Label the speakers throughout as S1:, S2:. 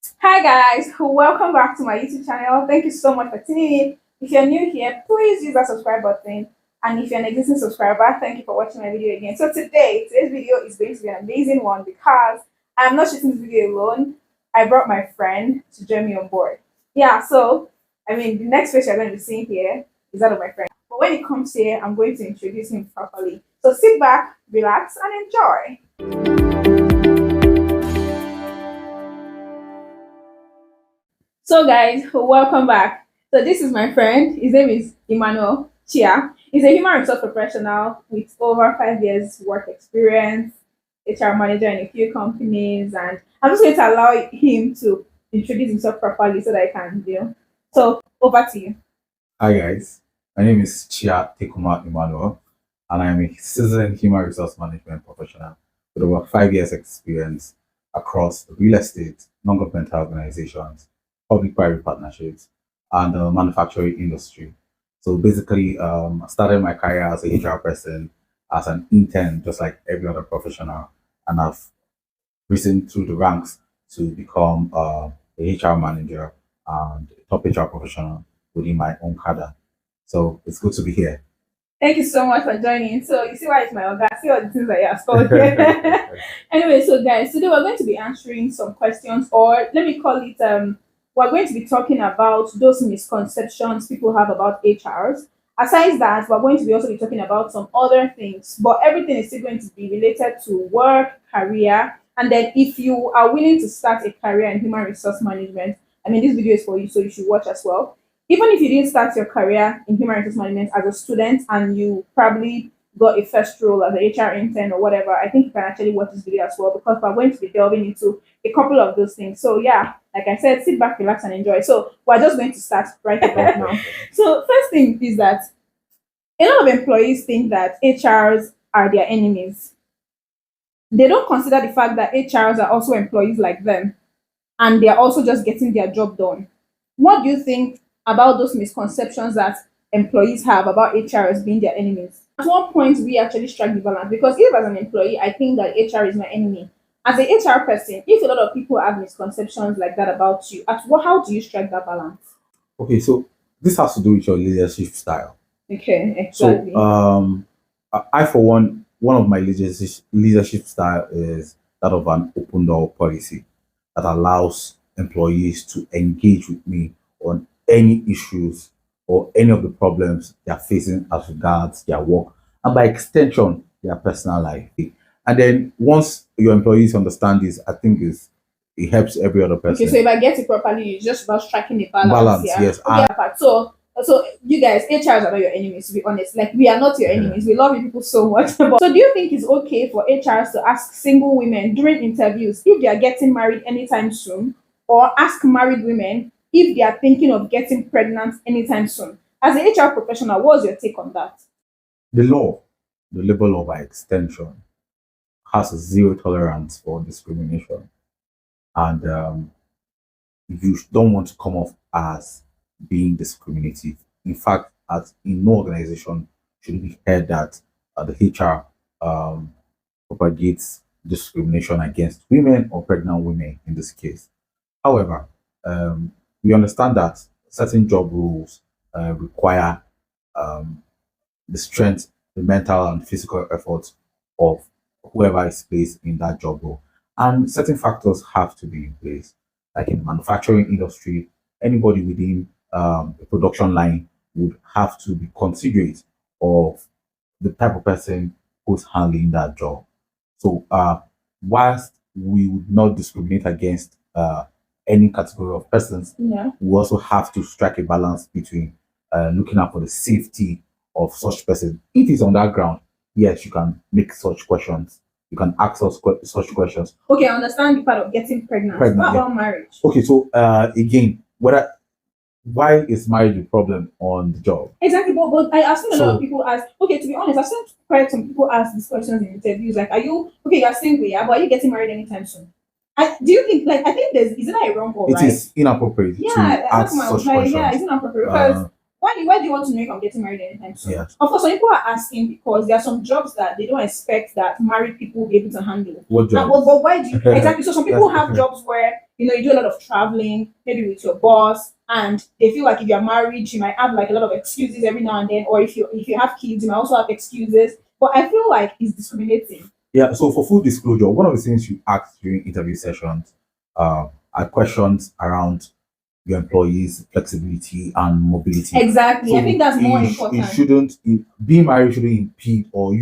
S1: Hi guys, welcome back to my YouTube channel. Thank you so much for tuning in. If you're new here, please use that subscribe button. And if you're an existing subscriber, thank you for watching my video again. So today's video is going to be an amazing one because I'm not shooting this video alone. I brought my friend to join me on board. Yeah, so the next face you're going to be seeing here is that of my friend. But when he comes here, I'm going to introduce him properly. So sit back, relax, and enjoy. So guys, welcome back. So this is my friend. His name is Emmanuel Chia. He's a human resource professional with over 5 years work experience, HR manager in a few companies, and I'm just going to allow him to introduce himself properly so that I can, So over to you.
S2: Hi guys, my name is Chia Tekuma Emmanuel, and I am a seasoned human resource management professional with over 5 years experience across real estate, non-governmental organizations, public-private partnerships, and the manufacturing industry. So basically, I started my career as a HR person, as an intern, just like every other professional, and I've risen through the ranks to become a HR manager and a top HR professional within my own cadre. So it's good to be here.
S1: Thank you so much for joining. So you see why it's my organ. See all the things that you have stored here. Anyway, so guys, today we're going to be answering some questions, or let me call it we're going to be talking about those misconceptions people have about HRs. Aside that, we're going to be also be talking about some other things, but everything is still going to be related to work, career, and then if you are willing to start a career in human resource management, this video is for you, so you should watch as well. Even if you didn't start your career in human resource management as a student and you probably got a first role as an HR intern or whatever, I think you can actually watch this video as well because we're going to be delving into a couple of those things. So yeah, like I said, sit back, relax, and enjoy. So we're just going to start right about now. So first thing is that a lot of employees think that HRs are their enemies. They don't consider the fact that HRs are also employees like them and they're also just getting their job done. What do you think about those misconceptions that employees have about HRs being their enemies? At what point we actually strike the balance? Because if as an employee, I think that HR is my enemy. As a HR person, if a lot of people have misconceptions like that about you, how do you strike that balance?
S2: Okay, so this has to do with your leadership style.
S1: Okay, exactly.
S2: So I for one of my leadership style is that of an open door policy that allows employees to engage with me on any issues or any of the problems they are facing as regards their work and by extension their personal life. And then once your employees understand this, I think it helps every other person.
S1: Okay, so if I get it properly, it's just about striking a balance. Yeah?
S2: Yes.
S1: Okay, so you guys, HRs are not your enemies, to be honest. Like we are not your enemies. We love you people so much. So do you think it's okay for HRs to ask single women during interviews if they are getting married anytime soon, or ask married women if they are thinking of getting pregnant anytime soon? As an HR professional, what's your take on that?
S2: The law, the labor law by extension, has a zero tolerance for discrimination, and you don't want to come off as being discriminative. In fact, as in no organization should be heard that the HR propagates discrimination against women or pregnant women in this case. However, we understand that certain job roles require the strength, the mental and physical effort of whoever is placed in that job role. And certain factors have to be in place. Like in the manufacturing industry, anybody within the production line would have to be considerate of the type of person who's handling that job. So, whilst we would not discriminate against any category of persons,
S1: Yeah.
S2: we also have to strike a balance between looking out for the safety of such person. If it's on that ground, yes, you can make such questions. You can ask us such questions.
S1: Okay, I understand the part of getting pregnant. What about marriage?
S2: Okay, so again, why is marriage a problem on the job?
S1: Exactly, but I've seen a lot of people ask. Okay, to be honest, I've seen quite some people ask these questions in interviews. Like, are you okay? You're single, yeah, but are you getting married anytime soon? Do you think I think isn't that a wrong or
S2: It
S1: right?
S2: is inappropriate to ask such questions.
S1: Yeah, it's inappropriate because why do you want to know if I'm getting married anytime soon?
S2: Yeah.
S1: Of course, some people are asking because there are some jobs that they don't expect that married people will be able to handle.
S2: What job?
S1: But why do you exactly? So some people have jobs where you do a lot of traveling, maybe with your boss, and they feel like if you're married, you might have like a lot of excuses every now and then, or if you have kids, you might also have excuses. But I feel like it's discriminating.
S2: Yeah, so for full disclosure, one of the things you ask during interview sessions are questions around your employees' flexibility and mobility.
S1: Exactly.
S2: So
S1: I think that's more important.
S2: Being married shouldn't impede, or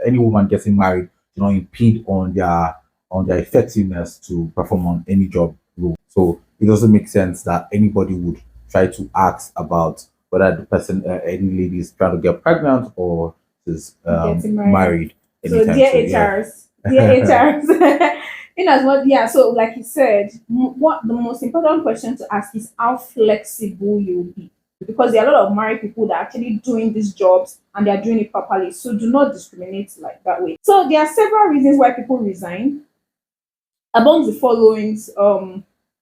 S2: any woman getting married, impede on their effectiveness to perform on any job role. So it doesn't make sense that anybody would try to ask about whether the person, any lady, is trying to get pregnant or is
S1: Getting
S2: married.
S1: So dear
S2: soon. Yeah.
S1: HRs, dear HRs, in as much so like you said, what the most important question to ask is how flexible you will be, because there are a lot of married people that are actually doing these jobs and they are doing it properly. So do not discriminate like that way. So there are several reasons why people resign. Among the followings,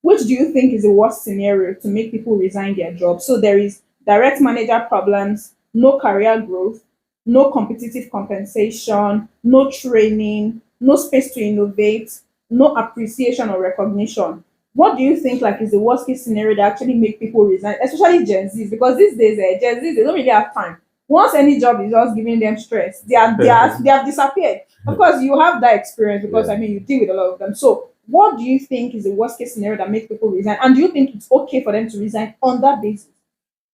S1: which do you think is the worst scenario to make people resign their job? So there is direct manager problems, no career growth, no competitive compensation, no training, no space to innovate, no appreciation or recognition. What do you think like is the worst case scenario that actually make people resign, especially Gen Zs? Because these days, Gen Zs, they don't really have time. Once any job is just giving them stress, they have disappeared. Of course, you have that experience because
S2: Yeah.
S1: you deal with a lot of them. So, what do you think is the worst case scenario that makes people resign? And do you think it's okay for them to resign on that basis?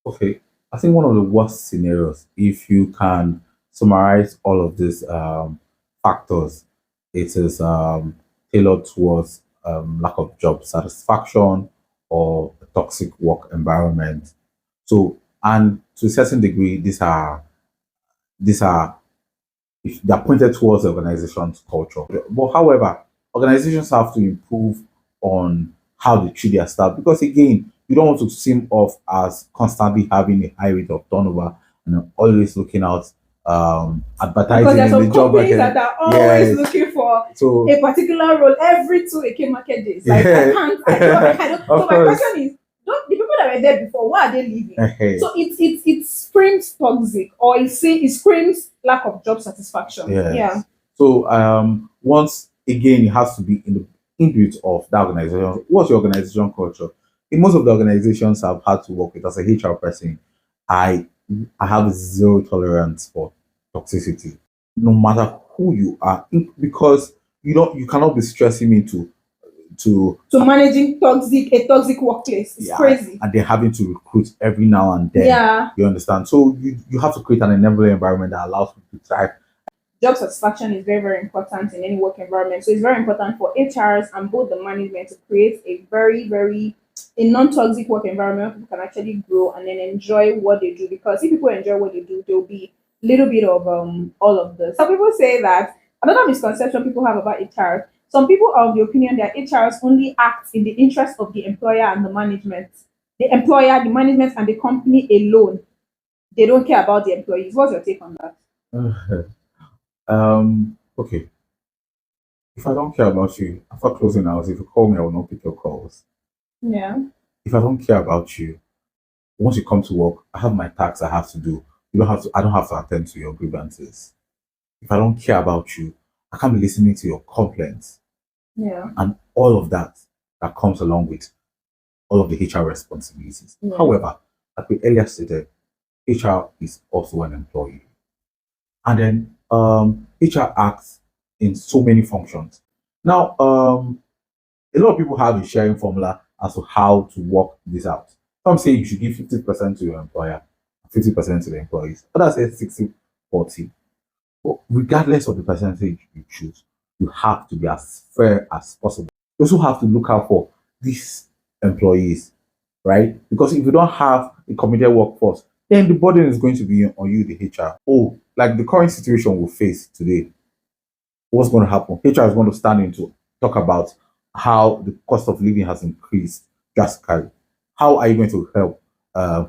S2: Okay, I think one of the worst scenarios, if you can summarize all of these factors, it is tailored towards lack of job satisfaction or a toxic work environment. So, and to a certain degree, these are if they're pointed towards the organization's culture. But however, organizations have to improve on how they treat their staff, because again, you don't want to seem off as constantly having a high rate of turnover and always looking out
S1: Because
S2: advertising
S1: there are
S2: in
S1: some
S2: the job
S1: companies
S2: market.
S1: that are always
S2: Yes.
S1: looking for
S2: So
S1: a particular role every 2 AK market days. Like
S2: Yeah.
S1: I don't.
S2: Of
S1: So my
S2: course.
S1: question is, don't the people that were there before, why are they leaving?
S2: Hey.
S1: So it screams toxic, or it screams lack of job satisfaction.
S2: Yes.
S1: Yeah.
S2: So once again, it has to be in the input of that organization. What's your organization culture? In most of the organizations I've had to work with as a HR person, I have zero tolerance for toxicity, no matter who you are, because you cannot be stressing me to
S1: So managing a toxic workplace is crazy.
S2: and they're having to recruit every now and then.
S1: Yeah.
S2: You understand? So you have to create an enabling environment that allows people to thrive.
S1: Job satisfaction is very, very important in any work environment. So it's very important for HRs and both the management to create a very, very non-toxic work environment where people can actually grow and then enjoy what they do. Because if people enjoy what they do, there'll be a little bit of all of this. Some people say that another misconception people have about HR. Some people are of the opinion that HRs only act in the interest of the employer and the management. The employer, the management, and the company alone. They don't care about the employees. What's your take on that?
S2: Okay. If I don't care about you, after closing hours, if you call me, I will not pick your calls.
S1: Yeah.
S2: If I don't care about you, once you come to work, I have my tasks I have to do. I don't have to attend to your grievances. If I don't care about you, I can't be listening to your complaints.
S1: Yeah.
S2: And all of that comes along with all of the HR responsibilities.
S1: Yeah.
S2: However, like we earlier stated, HR is also an employee. And then HR acts in so many functions. Now, a lot of people have a sharing formula as to how to work this out. Some say you should give 50% to your employer, 50% to the employees. Others say 60-40. But regardless of the percentage you choose, you have to be as fair as possible. You also have to look out for these employees, right? Because if you don't have a committed workforce, then the burden is going to be on you, the HR. Oh, like the current situation we face today, what's going to happen? HR is going to stand in to talk about how the cost of living has increased drastically. How are you going to help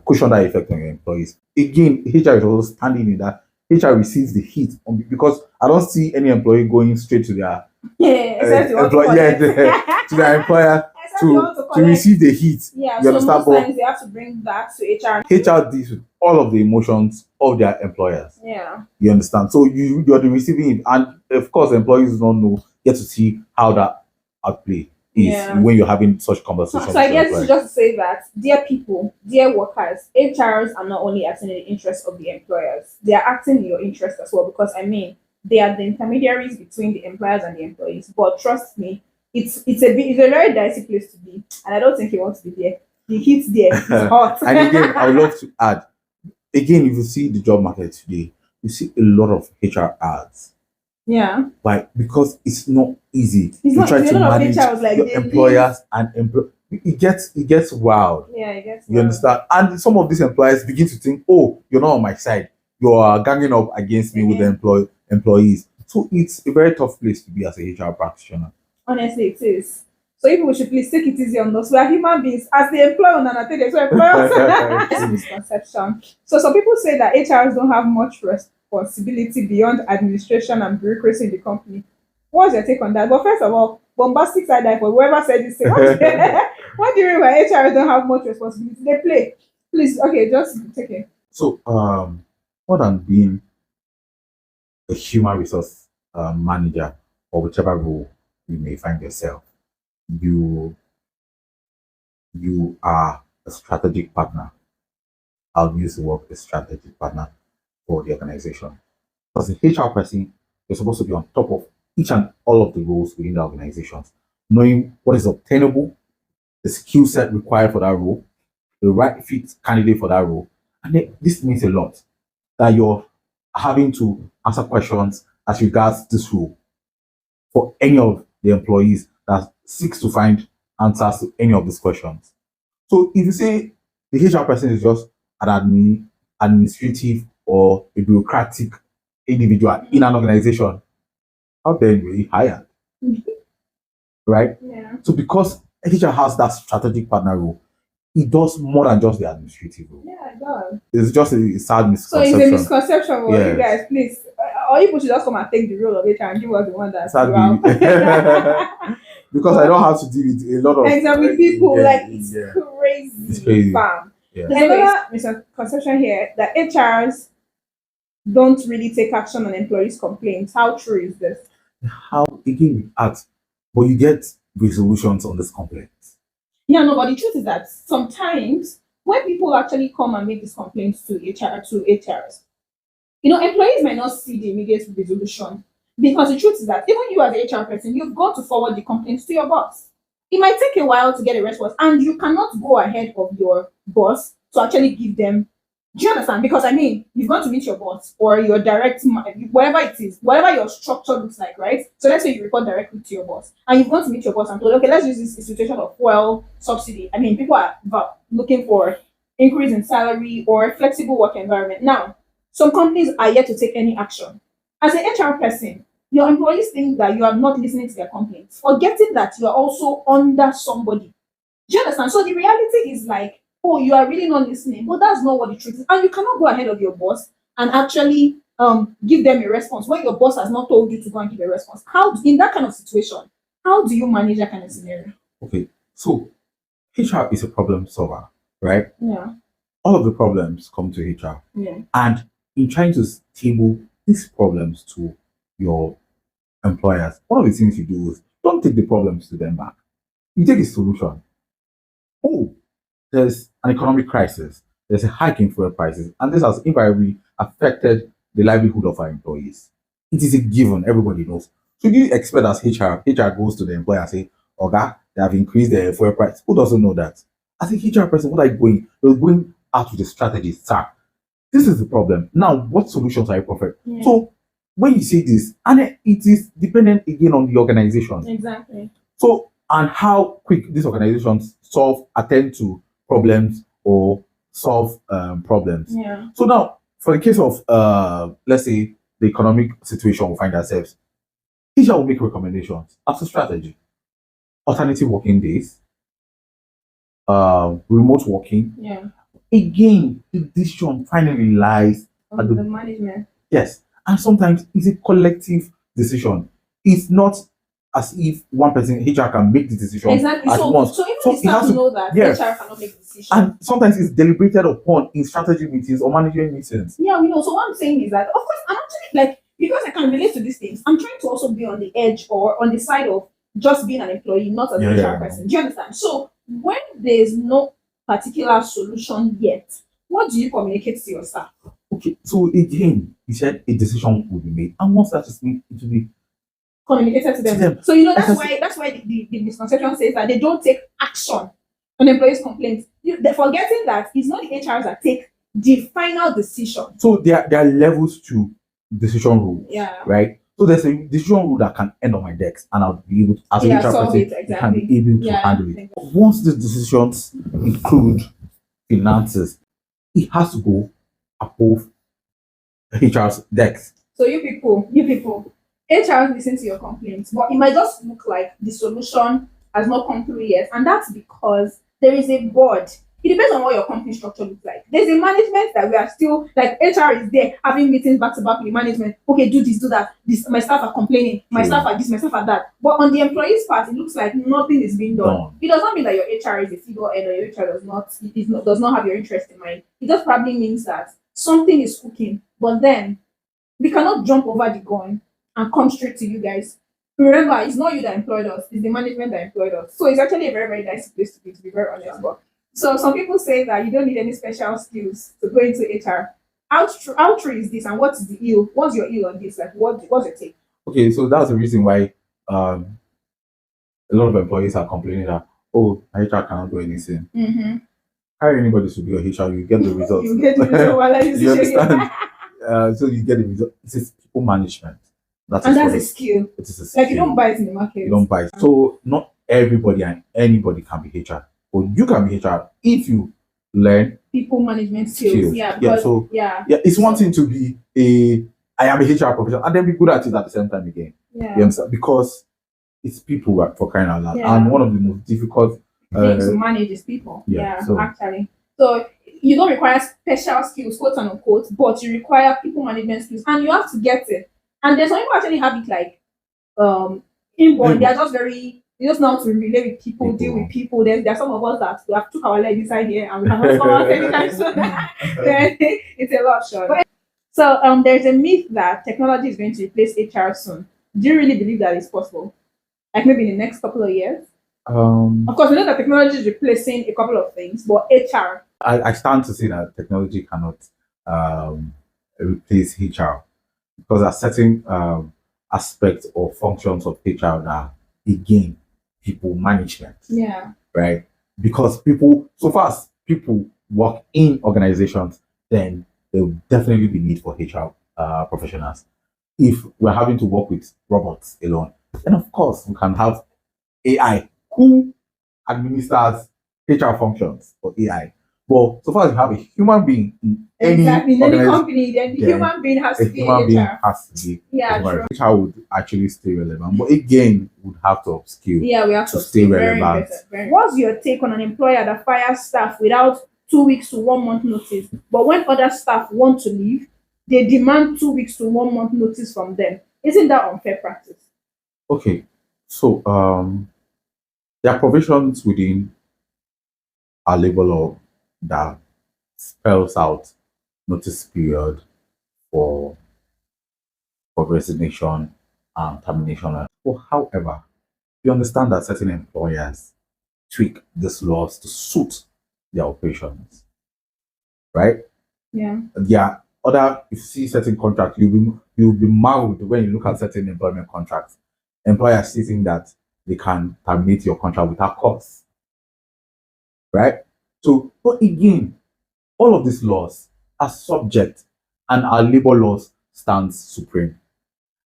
S2: cushion that effect on your employees? Again, HR is also standing in that. HR receives the heat because I don't see any employee going straight to their
S1: to their
S2: to their employer
S1: exactly. You want to
S2: to
S1: collect.
S2: receive the heat.
S1: Yeah,
S2: You
S1: so
S2: understand?
S1: most times they have to bring that to HR.
S2: HR deals with all of the emotions of their employers.
S1: Yeah.
S2: You understand? So you're the receiving it, and of course, employees don't know, get to see how that outplay is
S1: Yeah.
S2: when you're having such conversations.
S1: So I
S2: with your
S1: guess this is
S2: employer.
S1: just to say that, dear people, dear workers, HRs are not only acting in the interest of the employers, they are acting in your interest as well. Because I mean, they are the intermediaries between the employers and the employees. But trust me, it's a very dicey place to be, and I don't think you want to be there. The heat there is hot.
S2: And again, I would love to add, again, if you see the job market today, you see a lot of HR ads.
S1: Yeah.
S2: Like, because it's not easy
S1: It's
S2: to
S1: not
S2: try
S1: easy.
S2: to
S1: A lot of
S2: manage
S1: HR was like,
S2: your
S1: they
S2: employers and it gets wild.
S1: Yeah, I guess.
S2: You understand? And some of these employers begin to think, oh, you're not on my side. You are ganging up against me with the employees. So it's a very tough place to be as a HR practitioner.
S1: Honestly, it is. So if we should please take it easy on us. We are human beings. As the employer, and I think there's employers. It's a misconception. So some people say that HRs don't have much responsibility beyond administration and bureaucracy in the company. What's your take on that? But first of all, bombastic side eye for whoever said this thing. What do you mean by HRs don't have much responsibility? They play. Please, okay, just take it.
S2: So more than being a human resource manager or whichever role you may find yourself, you are a strategic partner. I'll use the word a strategic partner for the organization. As a HR person, you're supposed to be on top of each and all of the roles within the organizations, knowing what is obtainable, the skill set required for that role, the right fit candidate for that role. And this means a lot that you're having to answer questions as regards this role for any of the employees that seeks to find answers to any of these questions. So if you say the HR person is just an administrative or a bureaucratic individual in an organization, how then you really hired? Right?
S1: Yeah.
S2: So because HR has that strategic partner role, it does more than just the administrative role.
S1: Yeah, it does.
S2: It's just a sad misconception.
S1: So it's a misconception for
S2: Yes.
S1: you guys, please. Or you should just come and take the role of HR and give us the one that's
S2: Sadly, because I don't have to deal with a lot of
S1: with people.
S2: yeah,
S1: like it's
S2: yeah.
S1: crazy.
S2: It's crazy.
S1: Fam.
S2: Yeah.
S1: There's another misconception here that HRs don't really take action on employees' complaints. How true is this?
S2: How again we ask, but you get resolutions on this complaints.
S1: Yeah, no, but the truth is that sometimes when people actually come and make these complaints to HRs, employees might not see the immediate resolution, because the truth is that even you as a HR person, you've got to forward the complaints to your boss. It might take a while to get a response, and you cannot go ahead of your boss to actually give them. Do you understand? Because I mean, you've got to meet your boss or your whatever it is, whatever your structure looks like, right? So let's say you report directly to your boss, and you've got to meet your boss and told, okay, let's use this situation of fuel subsidy. I mean, people are looking for increase in salary or flexible work environment. Now, some companies are yet to take any action. As an HR person, your employees think that you are not listening to their complaints, forgetting that you are also under somebody. Do you understand? So the reality is like, oh, you are really not listening. But that's not what the truth is. And you cannot go ahead of your boss and actually give them a response when your boss has not told you to go and give a response. How, in that kind of situation, how do you manage that kind of scenario?
S2: Okay, so HR is a problem solver, right?
S1: Yeah.
S2: All of the problems come to HR.
S1: Yeah.
S2: And in trying to table these problems to your employers, one of the things you do is don't take the problems to them back. You take a solution. Oh, there's an economic crisis, there's a hike in fuel prices, and this has invariably affected the livelihood of our employees. It is a given, everybody knows. So do you expect as HR goes to the employer and say, Oga, they have increased the fuel price? Who doesn't know that? As a HR person, what are you going? You're going out with a strategy, sir. This is the problem. Now, what solutions are you perfect?
S1: Yeah.
S2: So when you say this, and it is dependent again on the organization.
S1: Exactly.
S2: So, and how quick these organizations attend to problems or solve problems.
S1: Yeah.
S2: So now, for the case of let's say the economic situation we find ourselves, HR will make recommendations as a strategy. Alternative working days, remote working.
S1: Yeah.
S2: Again, the decision finally lies
S1: at the management.
S2: Yes, and sometimes it's a collective decision. It's not as if one person HR can make the decision
S1: Exactly.
S2: at once.
S1: So even
S2: So
S1: the
S2: it
S1: staff
S2: has to-
S1: know that
S2: yes.
S1: HR cannot make the decision.
S2: And sometimes it's deliberated upon in strategy meetings or management meetings.
S1: Yeah, we know. So what I'm saying is that, of course, I'm actually like, because I can relate to these things, I'm trying to also be on the edge or on the side of just being an employee, not as an HR person. Do you understand? So when there's no particular solution yet, what do you communicate to your staff?
S2: Okay, so again, you said a decision will be made, and once that is made, it will be
S1: Communicated to them. So that's why the misconception says that they don't take action on employees' complaints. They're forgetting that it's not the HRs that take the final decision.
S2: So there are levels to decision rules.
S1: Yeah.
S2: Right. So there's a decision rule that can end on my desk, and I'll be able to, as a HR person, can be able to handle it. Once the decisions include finances, it has to go above HR's desk.
S1: So you people, HR listen to your complaints, but it might just look like the solution has not come through yet, and that's because there is a board. It depends on what your company structure looks like. There's a management that we are still like HR is there having meetings back to back with the management. Okay, do this, do that. This my staff are complaining. My staff are this, my staff are that. But on the employees' part, it looks like nothing is being done. It does not mean that your HR is a figurehead or your HR does not have your interest in mind. It just probably means that something is cooking, but then we cannot jump over the gun and come straight to you guys. Remember, it's not you that employed us, it's the management that employed us. So it's actually a very, very nice place to be very honest. But so some people say that you don't need any special skills to go into HR. How true is this, and what's the ill? What's your ill on this? Like what's your take?
S2: Okay, so that's the reason why a lot of employees are complaining that HR cannot do anything. Hire anybody to be your HR, you get the results.
S1: You get the result.
S2: You understand? So you get the result. It's people management.
S1: That's a skill.
S2: It is a skill.
S1: Like you don't buy it in the market.
S2: You don't buy it. So not everybody and anybody can be HR. But you can be HR if you learn
S1: people management skills. Yeah.
S2: It's one thing to be I am a HR professional and then be good at it at the same time again.
S1: Yeah.
S2: You understand? Because it's people for crying out loud.
S1: Yeah.
S2: And one of the most difficult
S1: things to manage is people.
S2: So,
S1: actually. So you don't require special skills, quote unquote, but you require people management skills, and you have to get it. And there's some people actually have it like inborn. They are just very, they just know how to relate with people, deal with people. There are some of us that we have took our leg inside here and we cannot come out anytime soon. Then it's a lot short. So there's a myth that technology is going to replace HR soon. Do you really believe that it's possible? Like maybe in the next couple of years? Of course, we know that technology is replacing a couple of things, but HR.
S2: I stand to say that technology cannot replace HR because there are certain aspects or functions of HR that, again, people management.
S1: Yeah.
S2: Right? Because people, so far as people work in organizations, then there will definitely be need for HR professionals. If we're having to work with robots alone, then of course we can have AI who administers HR functions for AI. But so far as you have a human being in any
S1: company, then the human being has to be HR. True.
S2: HR would actually stay relevant. But again, would have to upskill.
S1: Yeah, we have
S2: to stay relevant.
S1: What's your take on an employer that fires staff without 2 weeks to 1 month notice? But when other staff want to leave, they demand 2 weeks to 1 month notice from them. Isn't that unfair practice?
S2: Okay. So there are provisions within our labor law that spells out notice period for resignation and termination. But however, you understand that certain employers tweak these laws to suit their operations, right?
S1: Yeah.
S2: There are other, if you see certain contracts, you'll be marveled when you look at certain employment contracts. Employers stating that they can terminate your contract without cause, right? So, but again, all of these laws are subject, and our labor laws stands supreme.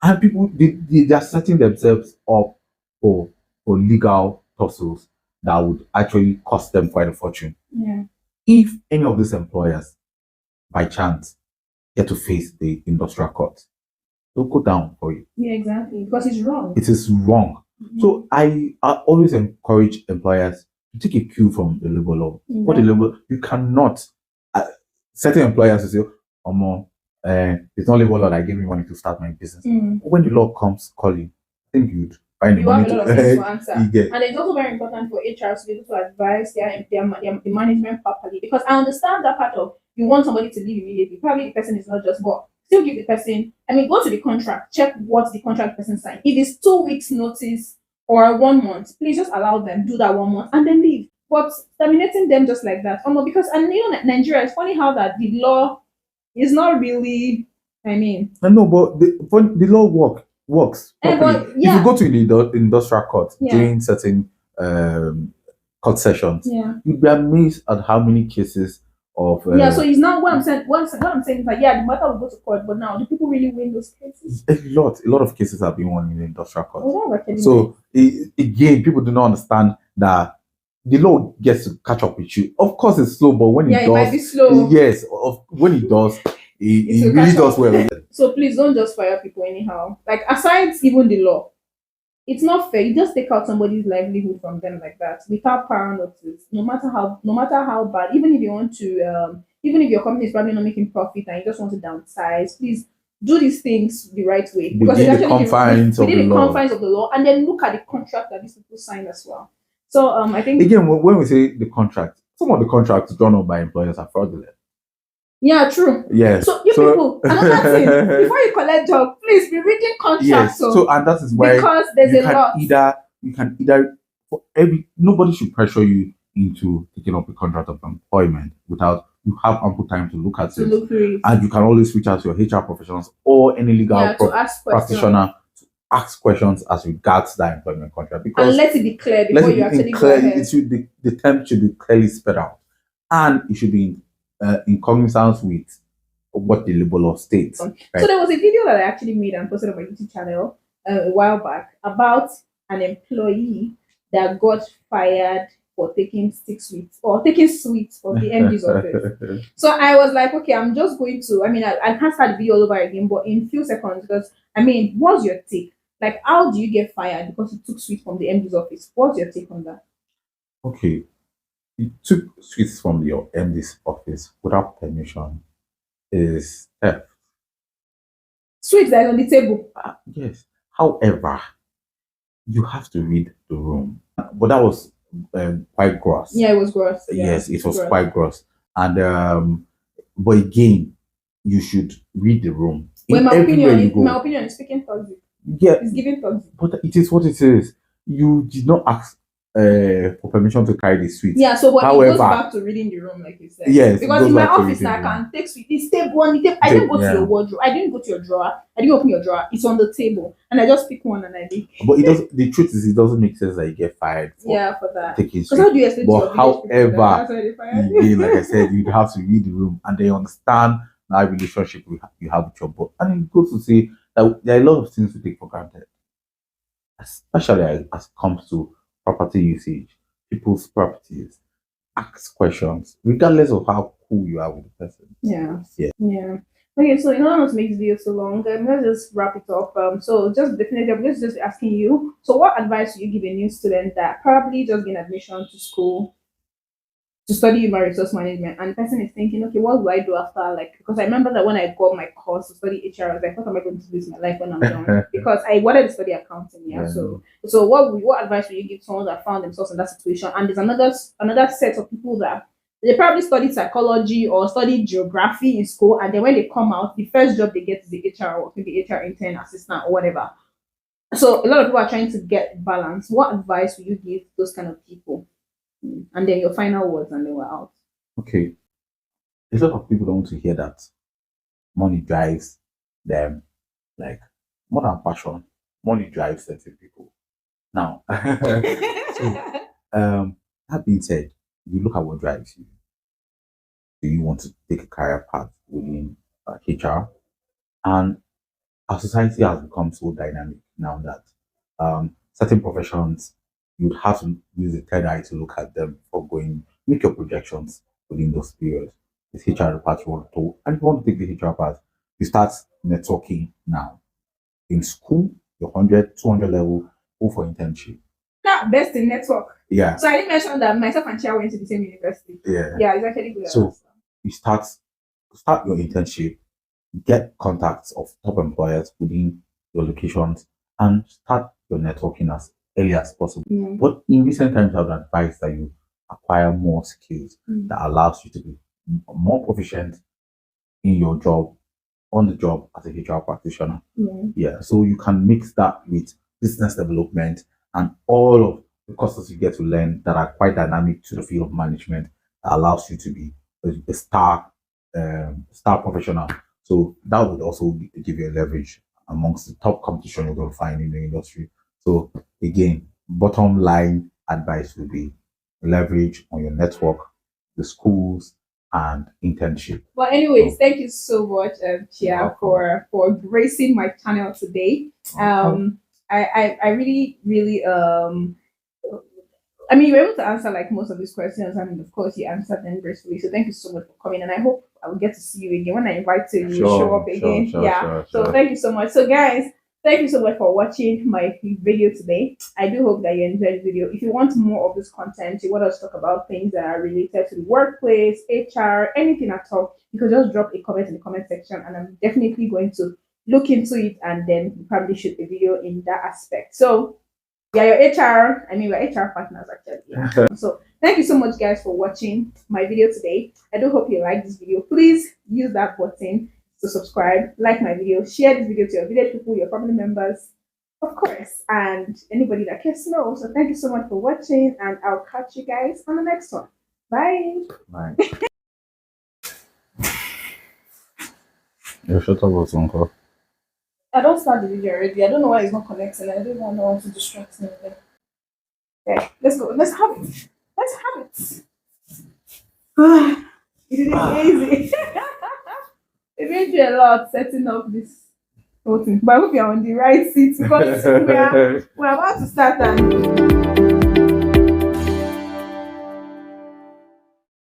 S2: And people they are setting themselves up for legal tussles that would actually cost them quite a fortune.
S1: Yeah.
S2: If any of these employers, by chance, get to face the industrial court, they'll go down for you.
S1: Yeah, exactly. Because it's wrong.
S2: It is wrong. Mm-hmm. So I always encourage employers to take a cue from the labor law. Yeah. What the labor, you cannot, certain employers will say, it's not labor law that gave me money to start my business.
S1: Mm.
S2: When the law comes calling, I think you'd find the
S1: You have
S2: money
S1: a lot of things to
S2: to
S1: answer.
S2: you get.
S1: And it's also very important for HR to be able to advise the management properly. Because I understand that part of you want somebody to leave immediately. Probably the person is not just, but still give the person, go to the contract, check what the contract person signed. If it's 2 weeks notice or 1 month, please just allow them, do that 1 month and then leave. But terminating them just like that, because Nigeria, it's funny how that the law is not really,
S2: I know, but the law works properly.
S1: but yeah.
S2: If you go to the industrial court
S1: Yeah.
S2: during certain court sessions,
S1: Yeah.
S2: you'd be amazed at how many cases of
S1: so it's not what I'm saying. What I'm saying is that the matter will go to court, but now do people really win those cases?
S2: a lot of cases have been won in the industrial court.
S1: Oh,
S2: so again, people do not understand that the law gets to catch up with you. Of course, it's slow, but when it does,
S1: might be slow.
S2: Yes, when it does, it really does well.
S1: So please don't just fire people anyhow. Like, aside even the law, it's not fair. You just take out somebody's livelihood from them like that without prior notice. No matter how bad, even if you want to, even if your company is probably not making profit and you just want to downsize, please do these things the right way, because
S2: within the confines
S1: of the law, and then look at the contract that these people sign as well. So I think,
S2: again, when we say the contract, some of the contracts drawn up by employers are fraudulent.
S1: Yeah, true.
S2: Yes.
S1: So people, another thing, before you collect job, please be reading contracts.
S2: Yes. So and that is why,
S1: because there's a lot.
S2: You can either nobody should pressure you into taking up a contract of employment without you have ample time to look at it. And you can always reach out to your HR professionals or any legal practitioner to ask questions as regards that employment contract. Because
S1: and let it be clear before you actually go ahead.
S2: The term should be clearly spelled out, and it should be in cognizance with what the labor law states. Right?
S1: So there was a video that I actually made and posted on my YouTube channel a while back about an employee that got fired for taking 6 weeks or taking sweets from the MD's office. So I was like, okay, I'm just going to, I can't start the video all over again, but in a few seconds, because what's your take? Like, how do you get fired because you took sweets from the MD's office? What's your take on that?
S2: Okay. You took sweets from your MD's office without permission is theft.
S1: Sweets that is on the table.
S2: Yes. However, you have to read the room. But that was quite gross.
S1: Yeah, it was gross.
S2: Yes, it was quite gross. And but again, you should read the room.
S1: In my opinion, it's speaking toxic.
S2: Yeah,
S1: it's giving toxic.
S2: But it is what it is. You did not ask for permission to carry the sweets.
S1: Yeah, so but it goes back to reading the room, like you said.
S2: Yes,
S1: because in my office I can take sweets. It's table on the table. I didn't go to your wardrobe. I didn't go to your drawer. I didn't open your drawer. It's on the table, and I just pick one and I leave.
S2: But it does. The truth is, it doesn't make sense that you get fired.
S1: For that.
S2: Taking sweets.
S1: How do you expect?
S2: But however, again, like I said, you'd have to read the room and they understand that relationship you have with your boss. And it goes to say that there are a lot of things to take for granted, especially as it comes to property usage. People's properties. Ask questions, regardless of how cool you are with the person.
S1: Yeah. Okay, so in order not to make this video so long, let's just wrap it up. So just definitely, I'm just asking you. So, what advice would you give a new student that probably just gained admission to school to study human resource management, and the person is thinking, okay, what do I do after? Like, because I remember that when I got my course to study HR, I was like, what am I going to do with my life when I'm done? Because I wanted to study accounting. So what advice would you give someone that found themselves in that situation? And there's another set of people that they probably studied psychology or studied geography in school, and then when they come out, the first job they get is the HR or maybe HR intern, assistant, or whatever. So a lot of people are trying to get balance. What advice would you give those kind of people? And then your final words, and then we're out.
S2: Okay. A lot of people don't want to hear that money drives them, like more than passion. Money drives certain people. Now, so, that being said, you look at what drives you. Do you want to take a career path within HR? And our society has become so dynamic now that certain professions, you'd have to use the third eye to look at them for going, make your projections within those periods. This HR path you want to, and if you want to take the HR path, you start networking now. In school, your 100, 200 level, go for internship.
S1: Now, best in network.
S2: Yeah.
S1: So I didn't mention that myself and Chia went to the same university.
S2: Yeah.
S1: Yeah, it's actually good.
S2: So you start your internship, get contacts of top employers within your locations, and start your networking as early as possible.
S1: Mm.
S2: But in recent times, I would advise that you acquire more skills that allows you to be more proficient in your job, on the job as a HR practitioner. Yeah, so you can mix that with business development and all of the courses you get to learn that are quite dynamic to the field of management that allows you to be a star professional. So that would also give you a leverage amongst the top competition you're going to find in the industry. So again, bottom line advice would be leverage on your network, the schools, and internship.
S1: But anyways, thank you so much, Chia, for gracing my channel today. I really I mean, you were able to answer like most of these questions, and of course, you answered them gracefully. So thank you so much for coming, and I hope I will get to see you again when I invite you. You will show up again. So thank you so much. So guys, thank you so much for watching my video today. I do hope that you enjoyed the video. If you want more of this content, you want us to talk about things that are related to the workplace, HR, anything at all, you can just drop a comment in the comment section, and I'm definitely going to look into it and then probably shoot a video in that aspect. So yeah, your HR, I mean, we're HR partners actually. Yeah. So thank you so much, guys, for watching my video today. I do hope you like this video. Please use that button to subscribe, like my video, share this video to your village people, your family members, of course, and anybody that cares to know. So thank you so much for watching, and I'll catch you guys on the next one. Bye.
S2: Bye. You shut up, Uncle.
S1: I don't start the video already. I don't know why it's not connecting. I don't want to distract me. Okay, let's go. Let's have it. Let's have it. It is easy. It made you a lot setting up this whole thing. But I hope you're on the right seat because we're about to start and